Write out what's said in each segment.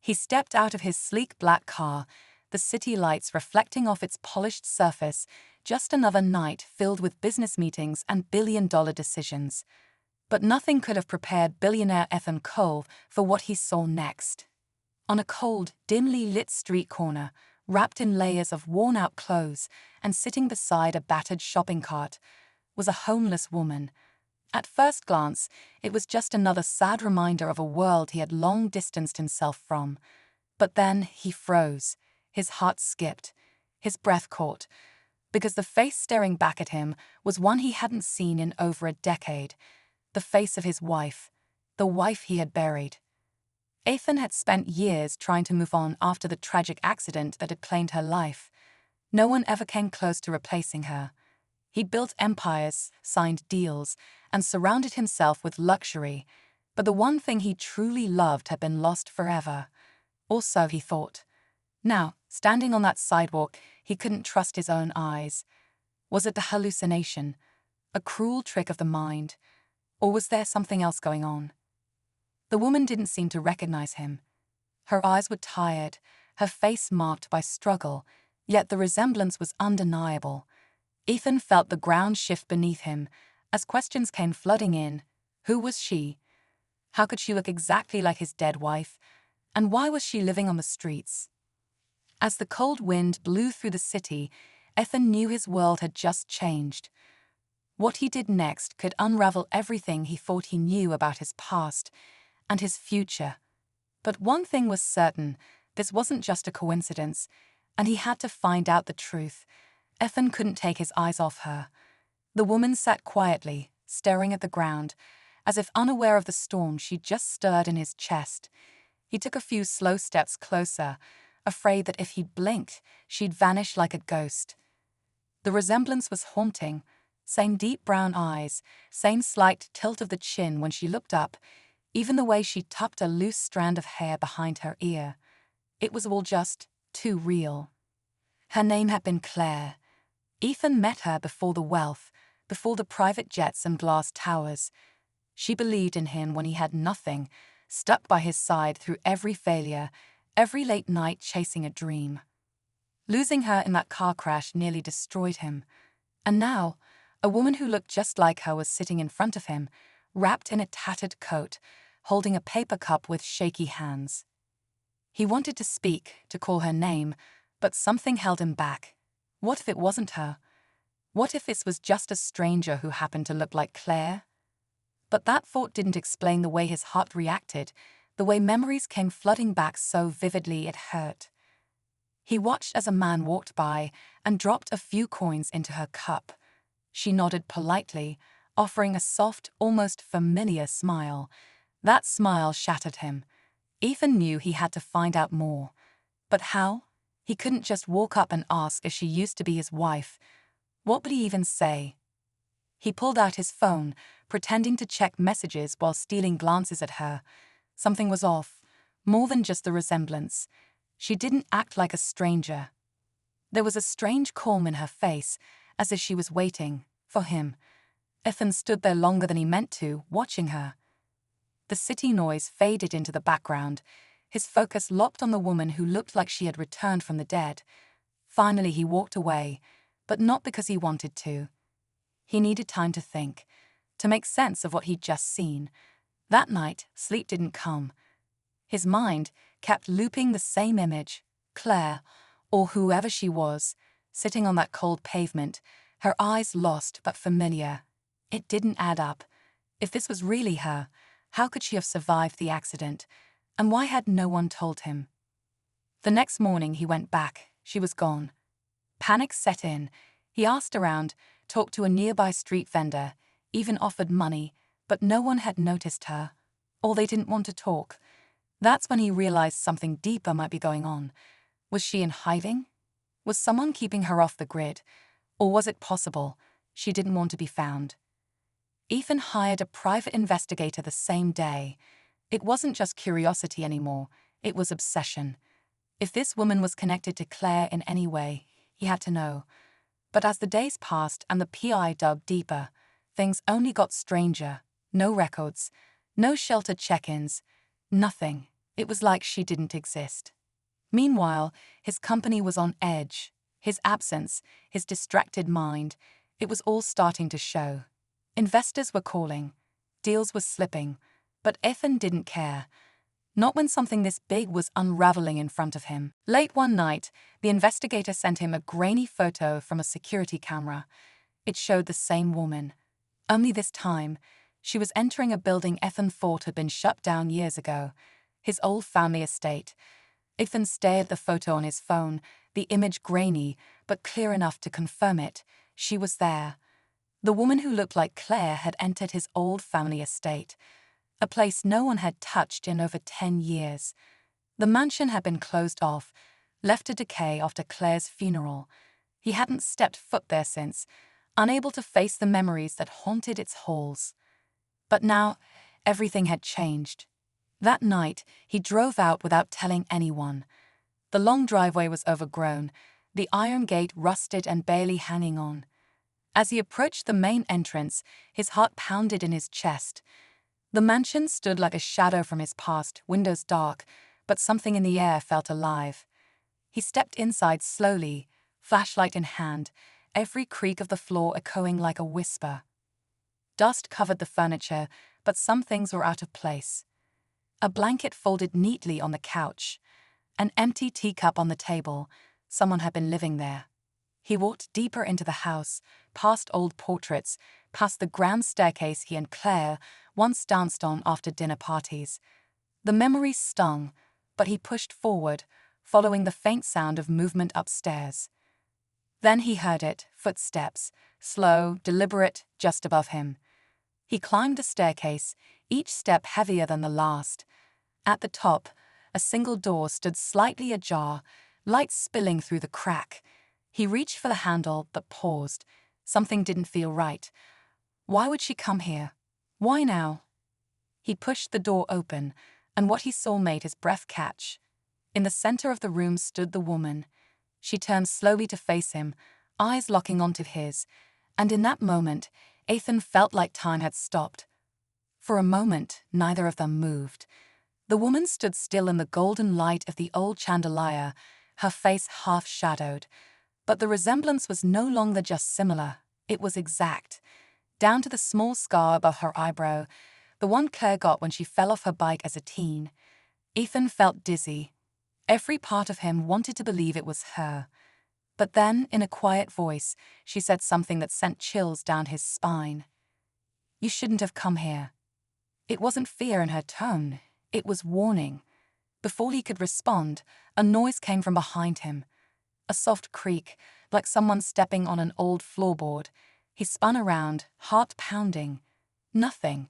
He stepped out of his sleek black car, the city lights reflecting off its polished surface, just another night filled with business meetings and billion-dollar decisions. But nothing could have prepared billionaire Ethan Cole for what he saw next. On a cold, dimly lit street corner, wrapped in layers of worn-out clothes and sitting beside a battered shopping cart, was a homeless woman. At first glance, it was just another sad reminder of a world he had long distanced himself from. But then he froze, his heart skipped, his breath caught, because the face staring back at him was one he hadn't seen in over a decade, the face of his wife, the wife he had buried. Ethan had spent years trying to move on after the tragic accident that had claimed her life. No one ever came close to replacing her. He'd built empires, signed deals, and surrounded himself with luxury, but the one thing he truly loved had been lost forever. Or so he thought. Now, standing on that sidewalk, he couldn't trust his own eyes. Was it a hallucination, a cruel trick of the mind, or was there something else going on? The woman didn't seem to recognize him. Her eyes were tired, her face marked by struggle, yet the resemblance was undeniable. Ethan felt the ground shift beneath him as questions came flooding in. Who was she? How could she look exactly like his dead wife? And why was she living on the streets? As the cold wind blew through the city, Ethan knew his world had just changed. What he did next could unravel everything he thought he knew about his past and his future. But one thing was certain, this wasn't just a coincidence, and he had to find out the truth. Ethan couldn't take his eyes off her. The woman sat quietly, staring at the ground, as if unaware of the storm she'd just stirred in his chest. He took a few slow steps closer, afraid that if he blinked, she'd vanish like a ghost. The resemblance was haunting. Same deep brown eyes, same slight tilt of the chin when she looked up, even the way she tucked a loose strand of hair behind her ear. It was all just too real. Her name had been Claire. Ethan met her before the wealth, before the private jets and glass towers. She believed in him when he had nothing, stuck by his side through every failure, every late night chasing a dream. Losing her in that car crash nearly destroyed him. And now, a woman who looked just like her was sitting in front of him, wrapped in a tattered coat, holding a paper cup with shaky hands. He wanted to speak, to call her name, but something held him back. What if it wasn't her? What if this was just a stranger who happened to look like Claire? But that thought didn't explain the way his heart reacted, the way memories came flooding back so vividly it hurt. He watched as a man walked by and dropped a few coins into her cup. She nodded politely, offering a soft, almost familiar smile. That smile shattered him. Ethan knew he had to find out more. But how? He couldn't just walk up and ask if she used to be his wife. What would he even say? He pulled out his phone, pretending to check messages while stealing glances at her. Something was off, more than just the resemblance. She didn't act like a stranger. There was a strange calm in her face, as if she was waiting for him. Ethan stood there longer than he meant to, watching her. The city noise faded into the background, his focus locked on the woman who looked like she had returned from the dead. Finally he walked away, but not because he wanted to. He needed time to think, to make sense of what he'd just seen. That night, sleep didn't come. His mind kept looping the same image, Claire, or whoever she was, sitting on that cold pavement, her eyes lost but familiar. It didn't add up. If this was really her, how could she have survived the accident? And why had no one told him? The next morning he went back. She was gone. Panic set in. He asked around, talked to a nearby street vendor, even offered money, but no one had noticed her. Or they didn't want to talk. That's when he realized something deeper might be going on. Was she in hiding? Was someone keeping her off the grid? Or was it possible she didn't want to be found? Ethan hired a private investigator the same day. It wasn't just curiosity anymore, it was obsession. If this woman was connected to Claire in any way, he had to know. But as the days passed and the PI dug deeper, things only got stranger. No records, no sheltered check-ins, nothing. It was like she didn't exist. Meanwhile, his company was on edge. His absence, his distracted mind, it was all starting to show. Investors were calling. Deals were slipping. But Ethan didn't care. Not when something this big was unraveling in front of him. Late one night, the investigator sent him a grainy photo from a security camera. It showed the same woman. Only this time, she was entering a building Ethan thought had been shut down years ago. His old family estate. Ethan stared at the photo on his phone, the image grainy, but clear enough to confirm it. She was there. The woman who looked like Claire had entered his old family estate, a place no one had touched in over 10 years. The mansion had been closed off, left to decay after Claire's funeral. He hadn't stepped foot there since, unable to face the memories that haunted its halls. But now, everything had changed. That night, he drove out without telling anyone. The long driveway was overgrown, the iron gate rusted and barely hanging on. As he approached the main entrance, his heart pounded in his chest. The mansion stood like a shadow from his past, windows dark, but something in the air felt alive. He stepped inside slowly, flashlight in hand, every creak of the floor echoing like a whisper. Dust covered the furniture, but some things were out of place. A blanket folded neatly on the couch. An empty teacup on the table. Someone had been living there. He walked deeper into the house, past old portraits, past the grand staircase he and Claire once danced on after dinner parties. The memories stung, but he pushed forward, following the faint sound of movement upstairs. Then he heard it, footsteps, slow, deliberate, just above him. He climbed the staircase, each step heavier than the last. At the top, a single door stood slightly ajar, light spilling through the crack. He reached for the handle, but paused. Something didn't feel right. Why would she come here? Why now? He pushed the door open, and what he saw made his breath catch. In the center of the room stood the woman. She turned slowly to face him, eyes locking onto his, and in that moment, Ethan felt like time had stopped. For a moment, neither of them moved. The woman stood still in the golden light of the old chandelier, her face half-shadowed. But the resemblance was no longer just similar, it was exact. Down to the small scar above her eyebrow, the one Claire got when she fell off her bike as a teen. Ethan felt dizzy. Every part of him wanted to believe it was her. But then, in a quiet voice, she said something that sent chills down his spine. "You shouldn't have come here." It wasn't fear in her tone, it was warning. Before he could respond, a noise came from behind him. A soft creak, like someone stepping on an old floorboard. He spun around, heart pounding. Nothing,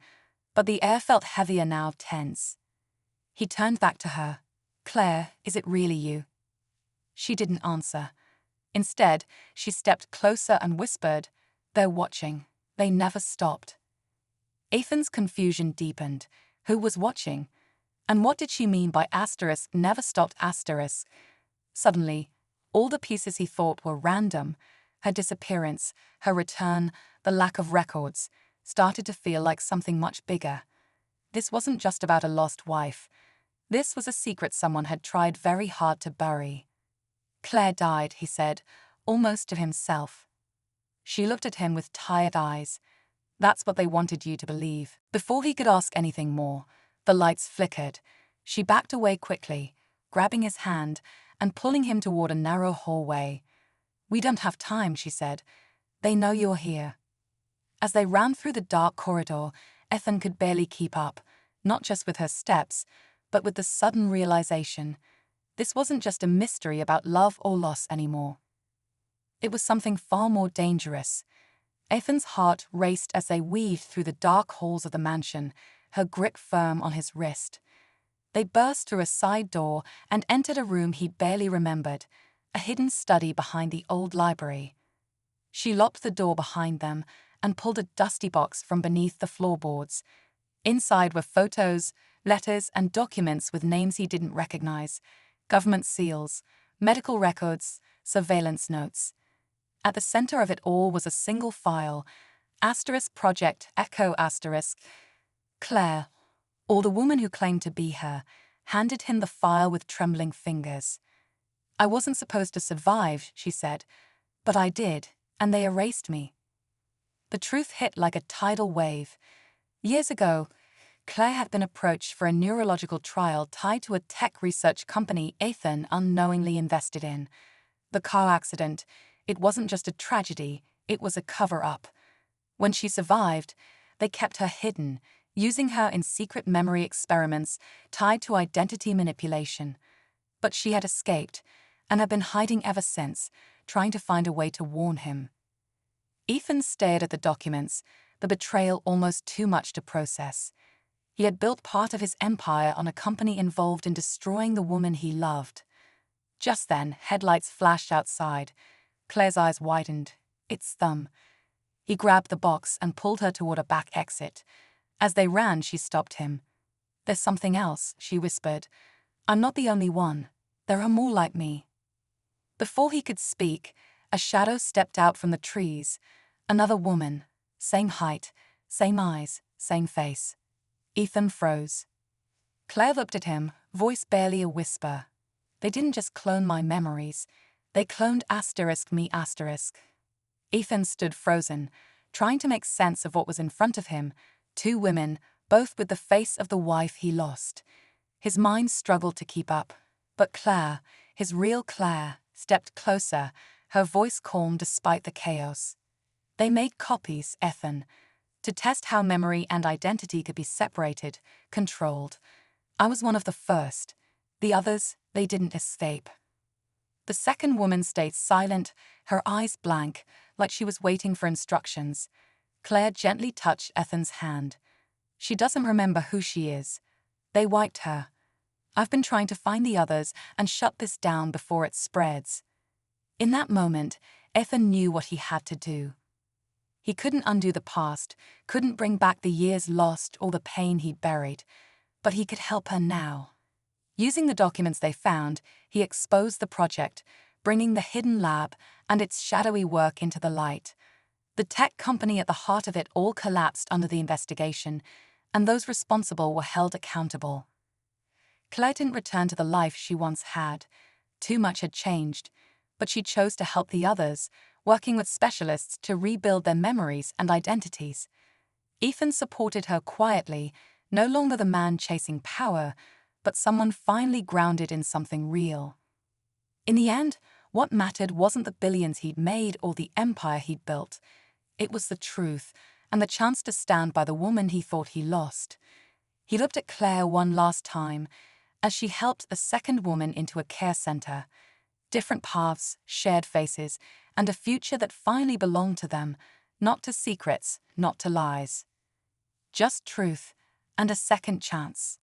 but the air felt heavier now, tense. He turned back to her. "Claire, is it really you?" She didn't answer. Instead, she stepped closer and whispered, "They're watching. They never stopped." Ethan's confusion deepened. Who was watching? And what did she mean by asterisk never stopped asterisk? Suddenly, all the pieces he thought were random, her disappearance, her return, the lack of records, started to feel like something much bigger. This wasn't just about a lost wife. This was a secret someone had tried very hard to bury. "Claire died," he said, almost to himself. She looked at him with tired eyes. "That's what they wanted you to believe." Before he could ask anything more, the lights flickered. She backed away quickly, grabbing his hand and pulling him toward a narrow hallway. "We don't have time," she said. "They know you're here." As they ran through the dark corridor, Ethan could barely keep up, not just with her steps, but with the sudden realization. This wasn't just a mystery about love or loss anymore. It was something far more dangerous. Ethan's heart raced as they weaved through the dark halls of the mansion, her grip firm on his wrist. They burst through a side door and entered a room he'd barely remembered, a hidden study behind the old library. She locked the door behind them and pulled a dusty box from beneath the floorboards. Inside were photos, letters, and documents with names he didn't recognize, government seals, medical records, surveillance notes. At the center of it all was a single file, *Project Echo*, Claire, or the woman who claimed to be her, handed him the file with trembling fingers. "I wasn't supposed to survive," she said, "but I did, and they erased me." The truth hit like a tidal wave. Years ago, Claire had been approached for a neurological trial tied to a tech research company Ethan unknowingly invested in. The car accident, it wasn't just a tragedy, it was a cover-up. When she survived, they kept her hidden, using her in secret memory experiments tied to identity manipulation. But she had escaped, and had been hiding ever since, trying to find a way to warn him. Ethan stared at the documents, the betrayal almost too much to process. He had built part of his empire on a company involved in destroying the woman he loved. Just then, headlights flashed outside. Claire's eyes widened. It's Thumb. He grabbed the box and pulled her toward a back exit. As they ran, she stopped him. "There's something else," she whispered. "I'm not the only one. There are more like me." Before he could speak, a shadow stepped out from the trees. Another woman. Same height, same eyes, same face. Ethan froze. Claire looked at him, voice barely a whisper. "They didn't just clone my memories. They cloned *me*. Ethan stood frozen, trying to make sense of what was in front of him. Two women, both with the face of the wife he lost. His mind struggled to keep up. But Claire, his real Claire, stepped closer, her voice calm despite the chaos. "They made copies, Ethan, to test how memory and identity could be separated, controlled. I was one of the first. The others, they didn't escape." The second woman stayed silent, her eyes blank, like she was waiting for instructions. Claire gently touched Ethan's hand. "She doesn't remember who she is. They wiped her. I've been trying to find the others and shut this down before it spreads." In that moment, Ethan knew what he had to do. He couldn't undo the past, couldn't bring back the years lost or the pain he'd buried, but he could help her now. Using the documents they found, he exposed the project, bringing the hidden lab and its shadowy work into the light. The tech company at the heart of it all collapsed under the investigation, and those responsible were held accountable. Claire didn't return to the life she once had. Too much had changed, but she chose to help the others, working with specialists to rebuild their memories and identities. Ethan supported her quietly, no longer the man chasing power, but someone finally grounded in something real. In the end, what mattered wasn't the billions he'd made or the empire he'd built. It was the truth, and the chance to stand by the woman he thought he lost. He looked at Claire one last time, as she helped a second woman into a care center. Different paths, shared faces, and a future that finally belonged to them, not to secrets, not to lies. Just truth, and a second chance.